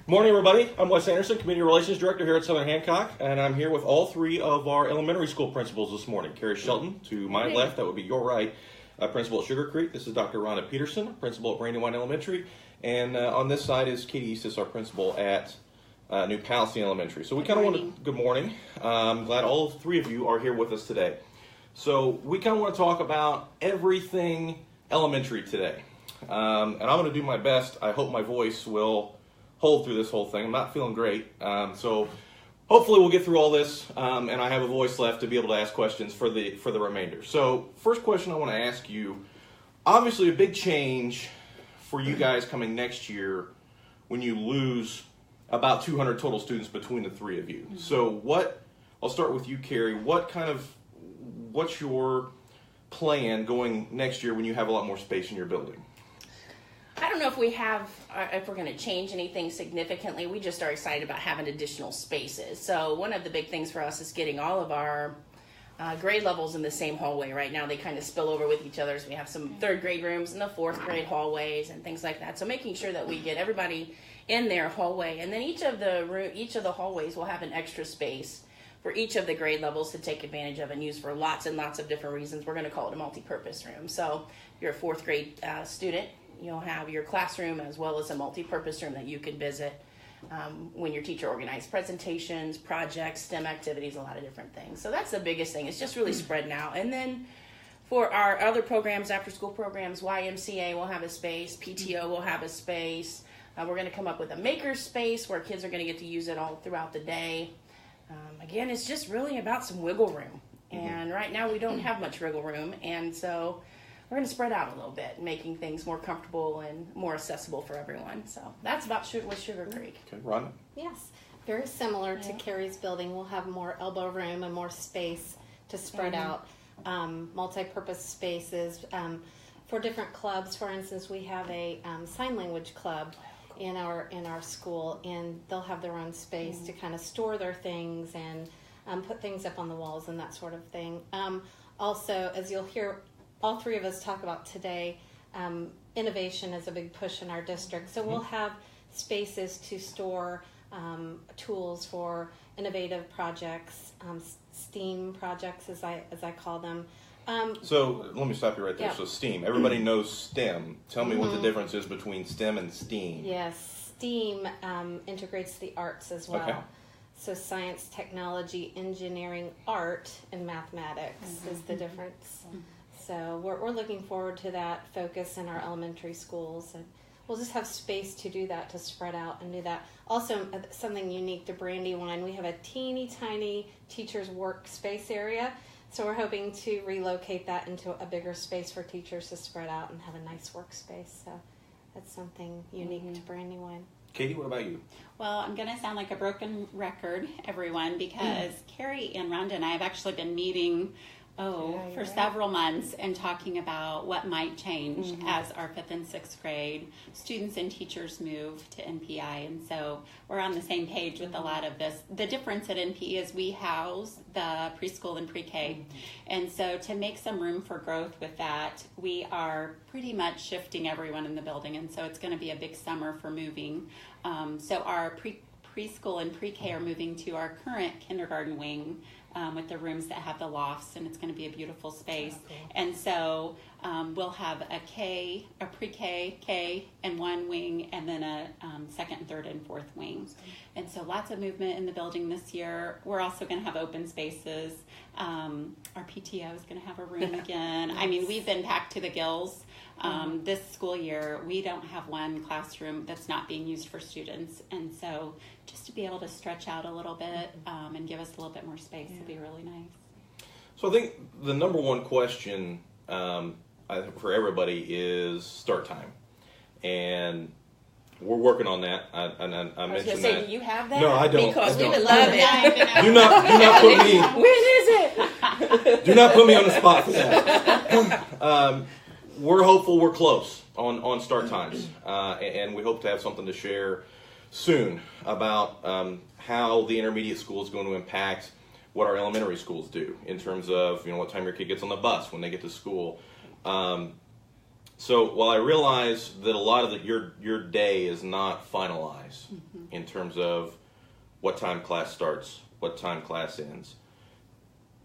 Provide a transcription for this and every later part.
Morning, everybody. I'm Wes Anderson, Community Relations Director here at Southern Hancock, and I'm here with all three of our elementary school principals this morning. Kari Shelton, to my left, that would be your right, principal at Sugar Creek. This is Dr. Rhonda Peterson, principal at Brandywine Elementary, and on this side is Katy, our principal at New Palestine Elementary. So we kind of want to, good morning. I'm glad all three of you are here with us today. So we kind of want to talk about everything elementary today. And I'm going to do my best. I hope my voice will hold through this whole thing. I'm not feeling great. So hopefully we'll get through all this, and I have a voice left to be able to ask questions for the remainder. So first question I want to ask you, obviously a big change for you guys coming next year when you lose about 200 total students between the three of you. So I'll start with you, Kari. What's your plan going next year when you have a lot more space in your building? I don't know if we're going to change anything significantly. We just are excited about having additional spaces. So one of the big things for us is getting all of our grade levels in the same hallway. Right now they kind of spill over with each other. So we have some third grade rooms and the fourth grade hallways and things like that. So making sure that we get everybody in their hallway. And then each of the hallways will have an extra space for each of the grade levels to take advantage of and use for lots and lots of different reasons. We're going to call it a multi-purpose room. So if you're a fourth grade student, you'll have your classroom as well as a multi-purpose room that you can visit when your teacher organizes presentations, projects, STEM activities, a lot of different things. So that's the biggest thing. It's just really spreading out. And then for our other programs, after-school programs, YMCA will have a space, PTO will have a space. We're going to come up with a maker space where kids are going to get to use it all throughout the day. Again, it's just really about some wiggle room. And right now we don't have much wiggle room. And so we're going to spread out a little bit, making things more comfortable and more accessible for everyone. So that's about with Sugar Creek. Okay, Rhonda? Yes, very similar to Kari's building. We'll have more elbow room and more space to spread out, multi-purpose spaces. For different clubs, for instance, we have a sign language club in our school, and they'll have their own space to kind of store their things and put things up on the walls and that sort of thing. Also, as you'll hear all three of us talk about today, innovation is a big push in our district. So we'll have spaces to store tools for innovative projects, STEAM projects as I call them. So let me stop you right there. Yeah. So STEAM, everybody knows STEM. Tell me what the difference is between STEM and STEAM. Yes, STEAM integrates the arts as well. Okay. So science, technology, engineering, art, and mathematics is the difference. So we're looking forward to that focus in our elementary schools. And we'll just have space to do that, to spread out and do that. Also, something unique to Brandywine, we have a teeny tiny teacher's workspace area. So we're hoping to relocate that into a bigger space for teachers to spread out and have a nice workspace. So that's something unique to Brandywine. Katy, what about you? Well, I'm going to sound like a broken record, everyone, because Kari and Rhonda and I have actually been meeting for several months and talking about what might change as our 5th and 6th grade students and teachers move to NPI. And so we're on the same page with a lot of this. The difference at NPE is we house the preschool and pre-K. And so to make some room for growth with that, we are pretty much shifting everyone in the building. And so it's going to be a big summer for moving. So our preschool and pre-K are moving to our current kindergarten wing with the rooms that have the lofts, and it's going to be a beautiful space. And so we'll have a pre-K, K, and one wing, and then a second, third, and fourth wing. And so lots of movement in the building this year. We're also going to have open spaces. Our PTO is going to have a room again. I mean, we've been packed to the gills. This school year, we don't have one classroom that's not being used for students. And so just to be able to stretch out a little bit and give us a little bit more space would be really nice. So I think the number one question for everybody is start time. And we're working on that. I mentioned that. Do you have that? No, I don't. Because we would love it. Do not put me. When is it? Do not put me on the spot for that. We're hopeful we're close on start times, and we hope to have something to share soon about how the intermediate school is going to impact what our elementary schools do in terms of what time your kid gets on the bus when they get to school. So while I realize that a lot of your day is not finalized, in terms of what time class starts, what time class ends.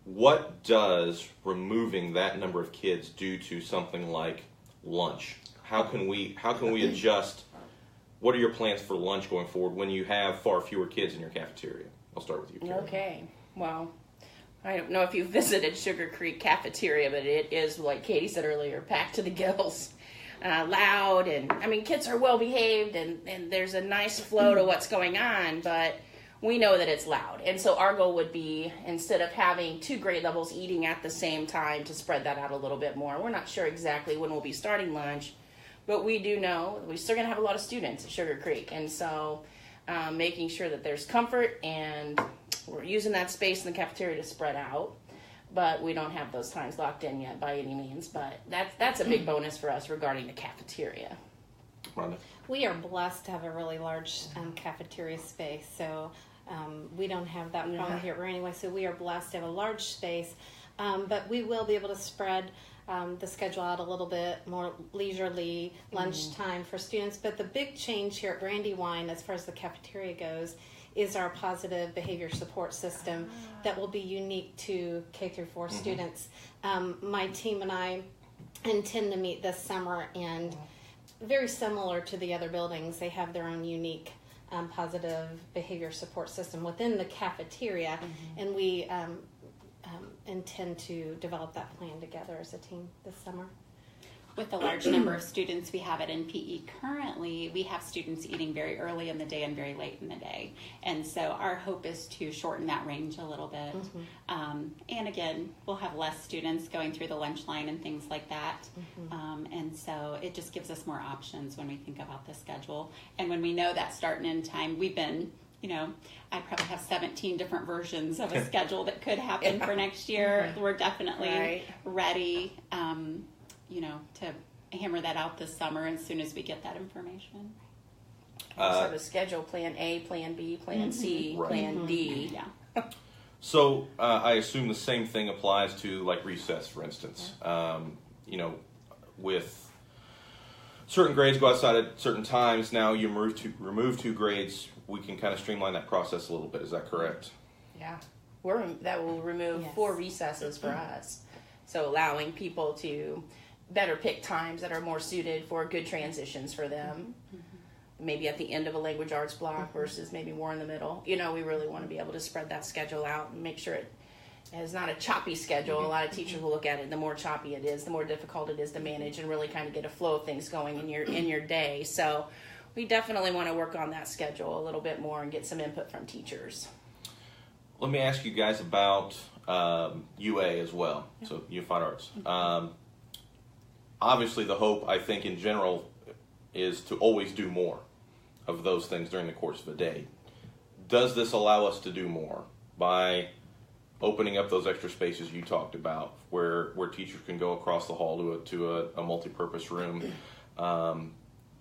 What does removing that number of kids do to something like lunch? How can we adjust? What are your plans for lunch going forward when you have far fewer kids in your cafeteria? I'll start with you, Kari. Okay. Well, I don't know if you've visited Sugar Creek cafeteria, but it is, like Katy said earlier, packed to the gills. Loud, and I mean, kids are well behaved, and there's a nice flow to what's going on, but we know that it's loud. And so our goal would be, instead of having 2 grade levels eating at the same time, to spread that out a little bit more. We're not sure exactly when we'll be starting lunch, but we do know we're still going to have a lot of students at Sugar Creek. And so making sure that there's comfort, and we're using that space in the cafeteria to spread out. But we don't have those times locked in yet by any means. But that's a big bonus for us regarding the cafeteria. Rhonda? We are blessed to have a really large cafeteria space, so we don't have that problem here anyway. So we are blessed to have a large space, but we will be able to spread the schedule out a little bit more leisurely lunchtime for students. But the big change here at Brandywine, as far as the cafeteria goes, is our positive behavior support system that will be unique to K through 4 students. My team and I intend to meet this summer, and very similar to the other buildings, they have their own unique positive behavior support system within the cafeteria, and we intend to develop that plan together as a team this summer. With the large number of students we have at NPE currently, we have students eating very early in the day and very late in the day. And so our hope is to shorten that range a little bit. And again, we'll have less students going through the lunch line and things like that. And so it just gives us more options when we think about the schedule. And when we know that start and end time, we've been, I probably have 17 different versions of a schedule that could happen for next year. We're definitely ready. To hammer that out this summer as soon as we get that information. So the schedule, plan A, plan B, plan C, plan D. Yeah. So I assume the same thing applies to like recess, for instance. With certain grades go outside at certain times, now you remove 2 grades, we can kind of streamline that process a little bit. Is that correct? Yeah. That will remove 4 recesses for us. So allowing people to better pick times that are more suited for good transitions for them. Maybe at the end of a language arts block versus maybe more in the middle. We really want to be able to spread that schedule out and make sure it is not a choppy schedule. A lot of teachers will look at it, the more choppy it is, the more difficult it is to manage and really kind of get a flow of things going in your day. So we definitely want to work on that schedule a little bit more and get some input from teachers. Let me ask you guys about UA as well, so Unified Arts. Obviously, the hope, I think, in general, is to always do more of those things during the course of a day. Does this allow us to do more by opening up those extra spaces you talked about, where teachers can go across the hall to a multi-purpose room?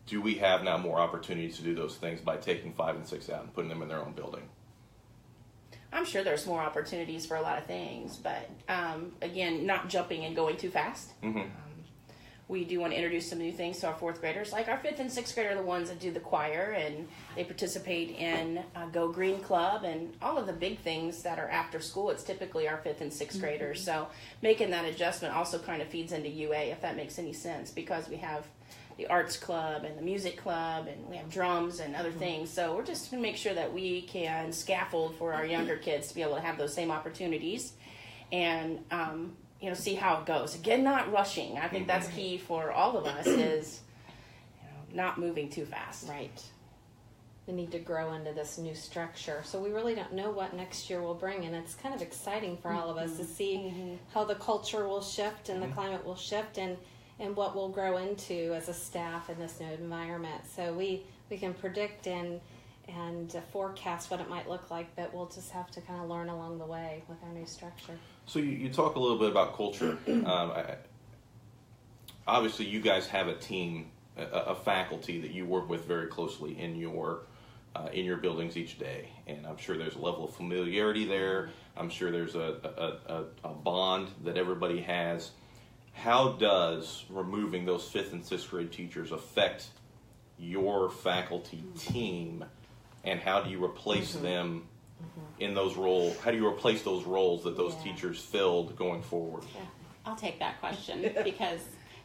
Do we have now more opportunities to do those things by taking 5 and 6 out and putting them in their own building? I'm sure there's more opportunities for a lot of things, but again, not jumping and going too fast. We do want to introduce some new things to our 4th graders. Like our 5th and 6th grade are the ones that do the choir, and they participate in Go Green Club and all of the big things that are after school. It's typically our 5th and 6th graders. So making that adjustment also kind of feeds into UA, if that makes any sense, because we have the arts club and the music club, and we have drums and other things. So we're just going to make sure that we can scaffold for our younger kids to be able to have those same opportunities, and see how it goes. Again, not rushing. I think that's key for all of us, is not moving too fast. Right. We need to grow into this new structure. So we really don't know what next year will bring, and it's kind of exciting for all of us to see how the culture will shift and the climate will shift, and what we'll grow into as a staff in this new environment. So we can predict and forecast what it might look like, but we'll just have to kind of learn along the way with our new structure. So you talk a little bit about culture. Obviously, you guys have a team, a faculty that you work with very closely in your buildings each day, and I'm sure there's a level of familiarity there. I'm sure there's a bond that everybody has. How does removing those 5th and 6th grade teachers affect your faculty team and how do you replace them in those roles? How do you replace those roles that those teachers filled going forward? Yeah. I'll take that question because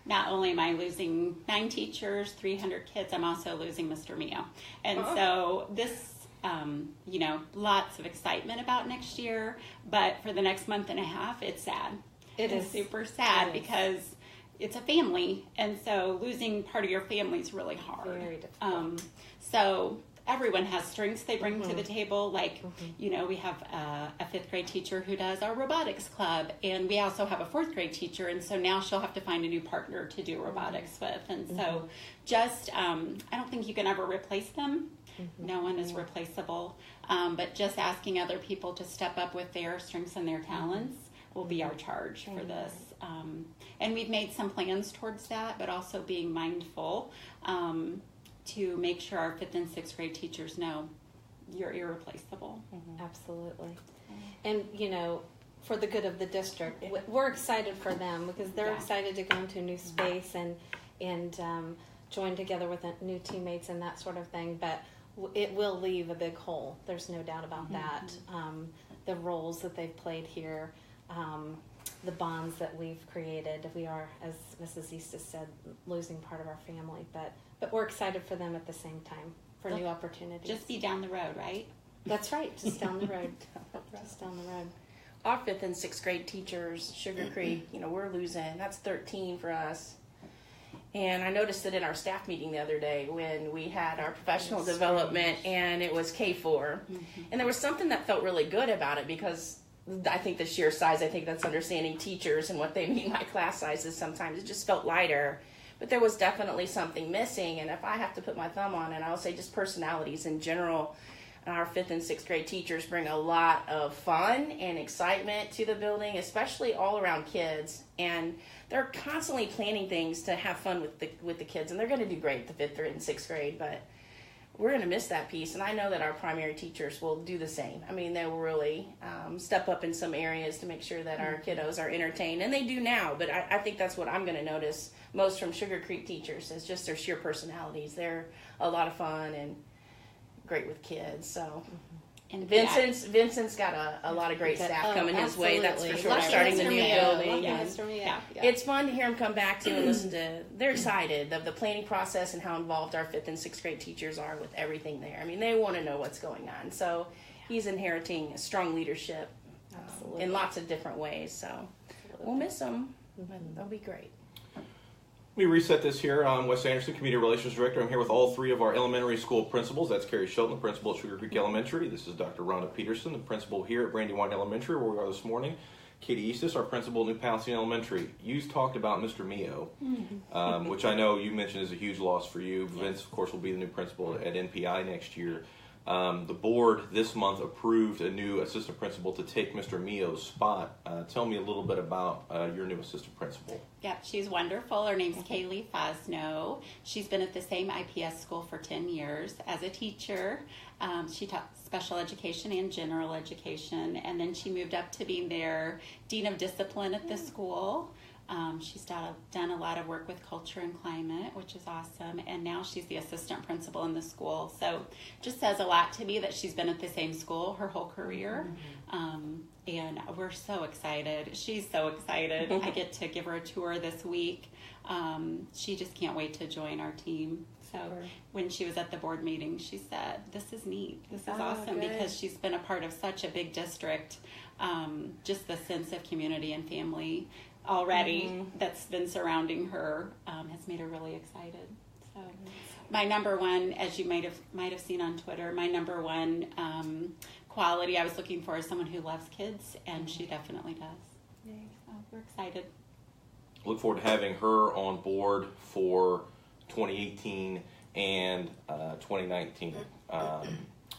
not only am I losing 9 teachers, 300 kids, I'm also losing Mr. Mio. And so this, lots of excitement about next year, but for the next month and a half, it's sad. It is super sad because it's a family, and so losing part of your family is really hard. Very difficult. So everyone has strengths they bring to the table. Like, we have a 5th grade teacher who does our robotics club, and we also have a 4th grade teacher, and so now she'll have to find a new partner to do robotics with. And so just, I don't think you can ever replace them. No one is replaceable. But just asking other people to step up with their strengths and their talents will be our charge for this. And we've made some plans towards that, but also being mindful to make sure our 5th and 6th grade teachers know you're irreplaceable. Absolutely. And, for the good of the district, we're excited for them because they're excited to go into a new space and join together with new teammates and that sort of thing. But it will leave a big hole. There's no doubt about that. The roles that they've played here, the bonds that we've created. We are, as Mrs. Eastis said, losing part of our family, but we're excited for them at the same time for new opportunities. Just be down the road, right? That's right, just down the road. Just down the road. Our 5th and 6th grade teachers, Sugar Creek, we're losing. That's 13 for us. And I noticed it in our staff meeting the other day when we had our professional development, and it was K4. And there was something that felt really good about it because I think the sheer size, I think that's understanding teachers and what they mean by class sizes sometimes. It just felt lighter. But there was definitely something missing. And if I have to put my thumb on it, I'll say just personalities in general. Our 5th and 6th grade teachers bring a lot of fun and excitement to the building, especially all around kids. And they're constantly planning things to have fun with the kids. And they're going to do great the 5th and 6th grade, but we're going to miss that piece. And I know that our primary teachers will do the same. I mean, they will really step up in some areas to make sure that our kiddos are entertained. And they do now, but I think that's what I'm going to notice most from Sugar Creek teachers is just their sheer personalities. They're a lot of fun and great with kids. So, and Vincent's got a lot of great staff coming his way. That's for sure. We're starting the new building. It's fun to hear them come back to and listen to. They're excited of the planning process and how involved our 5th and 6th grade teachers are with everything there. I mean, they want to know what's going on. So he's inheriting a strong leadership in lots of different ways. So we'll miss them, but they'll be great. Let me reset this here. I'm Wes Anderson, Community Relations Director. I'm here with all 3 of our elementary school principals. That's Kari Shelton, the principal at Sugar Creek Elementary. This is Dr. Rhonda Peterson, the principal here at Brandywine Elementary, where we are this morning. Katy Eastis, our principal at New Palestine Elementary. You talked about Mr. Mio, which I know you mentioned is a huge loss for you. Vince, of course, will be the new principal at NPI next year. The board this month approved a new assistant principal to take Mr. Mio's spot. Tell me a little bit about your new assistant principal. Yep, she's wonderful. Her name's Kaylee Fosno. She's been at the same IPS school for 10 years as a teacher. She taught special education and general education, and then she moved up to being their Dean of Discipline at the school. She's done a lot of work with culture and climate, which is awesome, and now she's the assistant principal in the school. So just says a lot to me that she's been at the same school her whole career, and we're so excited. She's so excited. I get to give her a tour this week. She just can't wait to join our team. So when she was at the board meeting, she said, this is neat. This is awesome because she's been a part of such a big district. Just the sense of community and family already that's been surrounding her has made her really excited. So my number one, as you might have seen on Twitter, my number one quality I was looking for is someone who loves kids, and she definitely does. So we're excited. Look forward to having her on board for 2018 and 2019. Let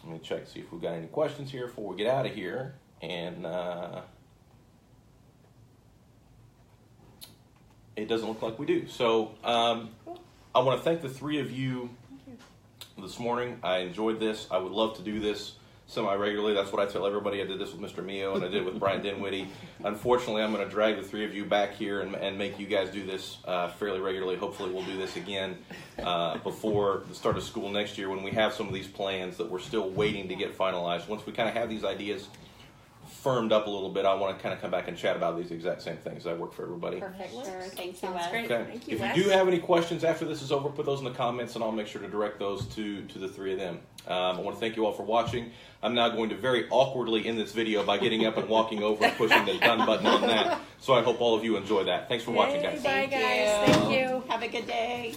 me check, see if we've got any questions here before we get out of here. And it doesn't look like we do. So I want to thank the 3 of you this morning. I enjoyed this. I would love to do this semi-regularly. That's what I tell everybody. I did this with Mr. Mio, and I did with Brian Dinwiddie. Unfortunately, I'm going to drag the three of you back here and make you guys do this fairly regularly. Hopefully, we'll do this again before the start of school next year when we have some of these plans that we're still waiting to get finalized. Once we kind of have these ideas firmed up a little bit, I want to kind of come back and chat about these exact same things. That work for everybody? Perfect. Sure. Thank you, Sounds Wes. great. Okay. Thank you, If Wes. you do have any questions after this is over, put those in the comments, and I'll make sure to direct those to the three of them. I want to thank you all for watching. I'm now going to very awkwardly end this video by getting up and walking over and pushing the done button on that. So I hope all of you enjoy that. Thanks for watching, guys. Bye, Thank guys. you. Thank you. Have a good day.